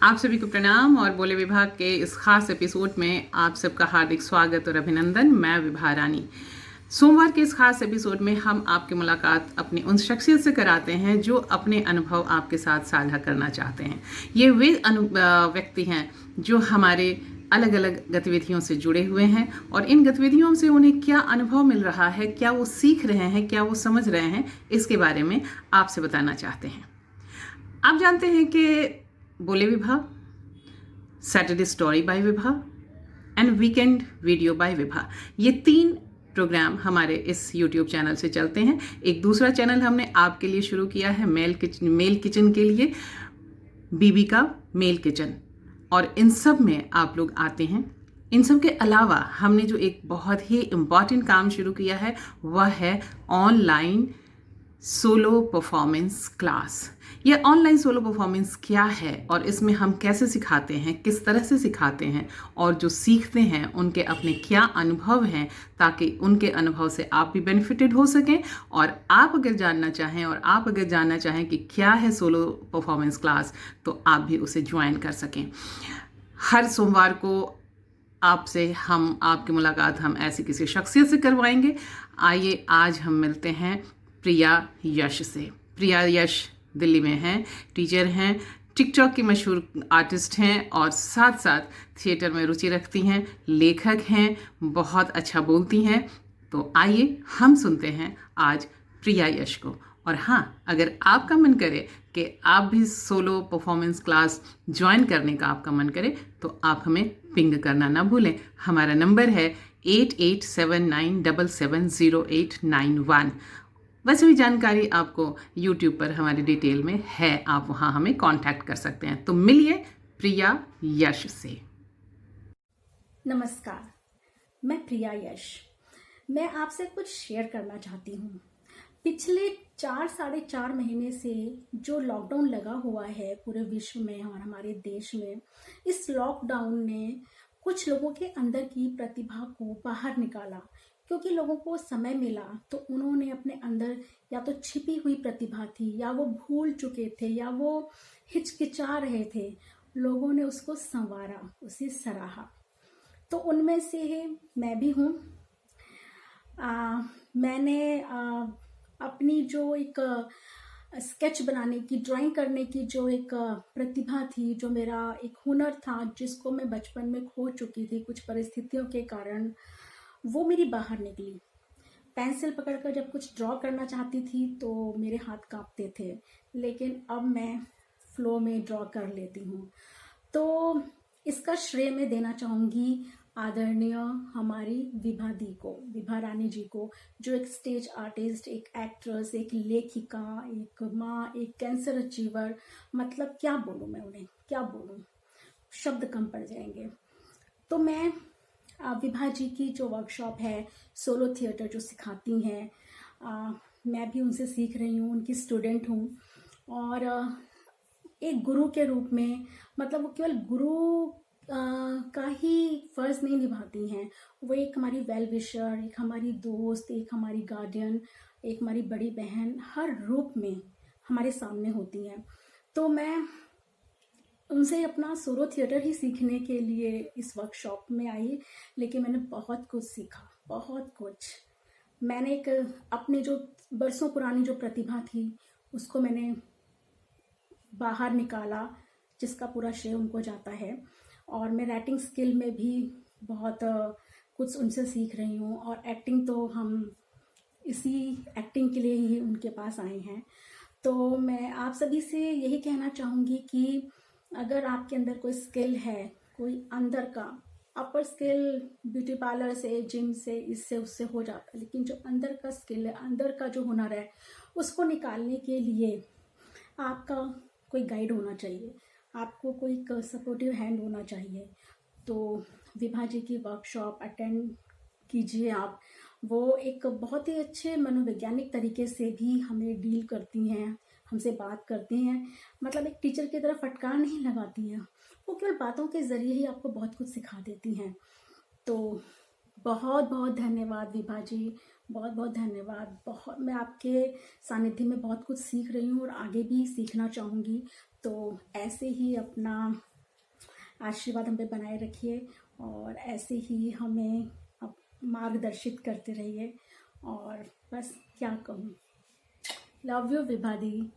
आप सभी को प्रणाम और बोले विभाग के इस खास एपिसोड में आप सबका हार्दिक स्वागत और अभिनंदन। मैं विभा रानी। सोमवार के इस खास एपिसोड में हम आपकी मुलाकात अपनी उन शख्सियत से कराते हैं जो अपने अनुभव आपके साथ साझा करना चाहते हैं। ये वे व्यक्ति हैं जो हमारे अलग अलग गतिविधियों से जुड़े हुए हैं और इन गतिविधियों से उन्हें क्या अनुभव मिल रहा है, क्या वो सीख रहे हैं, क्या वो समझ रहे हैं, इसके बारे में आपसे बताना चाहते हैं। आप जानते हैं कि बोले Vibha, Saturday story by Vibha and weekend video by Vibha, ये 3 प्रोग्राम हमारे इस YouTube चैनल से चलते हैं। एक दूसरा चैनल हमने आपके लिए शुरू किया है मेल किचन के लिए, बीबी का मेल किचन, और इन सब में आप लोग आते हैं। इन सब के अलावा हमने जो एक बहुत ही इम्पॉर्टेंट काम शुरू किया है वह है ऑनलाइन सोलो परफॉर्मेंस क्लास। ये ऑनलाइन सोलो परफॉर्मेंस क्या है और इसमें हम कैसे सिखाते हैं, किस तरह से सिखाते हैं, और जो सीखते हैं उनके अपने क्या अनुभव हैं, ताकि उनके अनुभव से आप भी बेनिफिटेड हो सकें। और आप अगर जानना चाहें कि क्या है सोलो परफॉर्मेंस क्लास, तो आप भी उसे ज्वाइन कर सकें। हर सोमवार को आपसे आपकी मुलाकात हम ऐसी किसी शख्सियत से करवाएंगे। आइए आज हम मिलते हैं प्रिया यश से। प्रिया यश दिल्ली में हैं, टीचर हैं, टिकटॉक की मशहूर आर्टिस्ट हैं और साथ साथ थिएटर में रुचि रखती हैं, लेखक हैं, बहुत अच्छा बोलती हैं। तो आइए हम सुनते हैं आज प्रिया यश को। और हाँ, अगर आपका मन करे कि आप भी सोलो परफॉर्मेंस क्लास ज्वाइन करने का आपका मन करे तो आप हमें पिंग करना ना भूलें। हमारा नंबर है 8879770891। वैसे भी जानकारी आपको YouTube पर हमारी डिटेल में है, आप वहाँ हमें कांटेक्ट कर सकते हैं। तो मिलिए प्रिया यश से। नमस्कार, मैं प्रिया यश। मैं आपसे कुछ शेयर करना चाहती हूँ। पिछले 4-4.5 महीने से जो लॉकडाउन लगा हुआ है पूरे विश्व में और हमारे देश में, इस लॉकडाउन ने कुछ लोगों के अंदर की प्रतिभा को बाहर निकाला। क्योंकि लोगों को समय मिला तो उन्होंने अपने अंदर या तो छिपी हुई प्रतिभा थी, या वो भूल चुके थे, या वो हिचकिचा रहे थे, लोगों ने उसको संवारा, उसे सराहा। तो उनमें से मैं भी हूँ। मैंने अपनी जो एक स्केच बनाने की, ड्राइंग करने की जो एक प्रतिभा थी, जो मेरा एक हुनर था, जिसको मैं बचपन में खो चुकी थी कुछ परिस्थितियों के कारण, वो मेरी बाहर निकली। पेंसिल पकड़कर जब कुछ ड्रॉ करना चाहती थी तो मेरे हाथ कांपते थे, लेकिन अब मैं फ्लो में ड्रॉ कर लेती हूँ। तो इसका श्रेय मैं देना चाहूँगी आदरणीय हमारी विभा दी को, विभा रानी जी को, जो एक स्टेज आर्टिस्ट, एक एक्ट्रेस, एक लेखिका, एक माँ, एक कैंसर अचीवर, मतलब क्या बोलूँ मैं उन्हें, क्या बोलूँ, शब्द कम पड़ जाएंगे। तो मैं विभा जी की जो वर्कशॉप है, सोलो थिएटर जो सिखाती हैं, मैं भी उनसे सीख रही हूँ, उनकी स्टूडेंट हूँ। और एक गुरु के रूप में, मतलब वो केवल गुरु का ही फर्ज नहीं निभाती हैं, वो एक हमारी वेल विशर, एक हमारी दोस्त, एक हमारी गार्डियन, एक हमारी बड़ी बहन, हर रूप में हमारे सामने होती हैं। तो मैं उनसे अपना सोलो थिएटर ही सीखने के लिए इस वर्कशॉप में आई, लेकिन मैंने बहुत कुछ सीखा, बहुत कुछ। मैंने एक अपनी जो बरसों पुरानी जो प्रतिभा थी उसको मैंने बाहर निकाला, जिसका पूरा श्रेय उनको जाता है। और मैं राइटिंग स्किल में भी बहुत कुछ उनसे सीख रही हूँ, और एक्टिंग तो हम इसी एक्टिंग के लिए ही उनके पास आए हैं। तो मैं आप सभी से यही कहना चाहूँगी कि अगर आपके अंदर कोई स्किल है, कोई अंदर का अपर स्किल, ब्यूटी पार्लर से, जिम से, इससे उससे हो जाता है, लेकिन जो अंदर का स्किल है, अंदर का जो हुनर है, उसको निकालने के लिए आपका कोई गाइड होना चाहिए, आपको कोई सपोर्टिव हैंड होना चाहिए। तो विभा जी की वर्कशॉप अटेंड कीजिए आप। वो एक बहुत ही अच्छे मनोवैज्ञानिक तरीके से भी हमें डील करती हैं, हमसे बात करती हैं, मतलब एक टीचर की तरह फटकार नहीं लगाती हैं, वो केवल बातों के ज़रिए ही आपको बहुत कुछ सिखा देती हैं। तो बहुत बहुत धन्यवाद विभा जी, बहुत बहुत धन्यवाद। बहुत मैं आपके सानिध्य में बहुत कुछ सीख रही हूँ और आगे भी सीखना चाहूँगी। तो ऐसे ही अपना आशीर्वाद हम पे बनाए रखिए और ऐसे ही हमें मार्गदर्शित करते रहिए। और बस क्या कहूँ, लव यू विभा दी।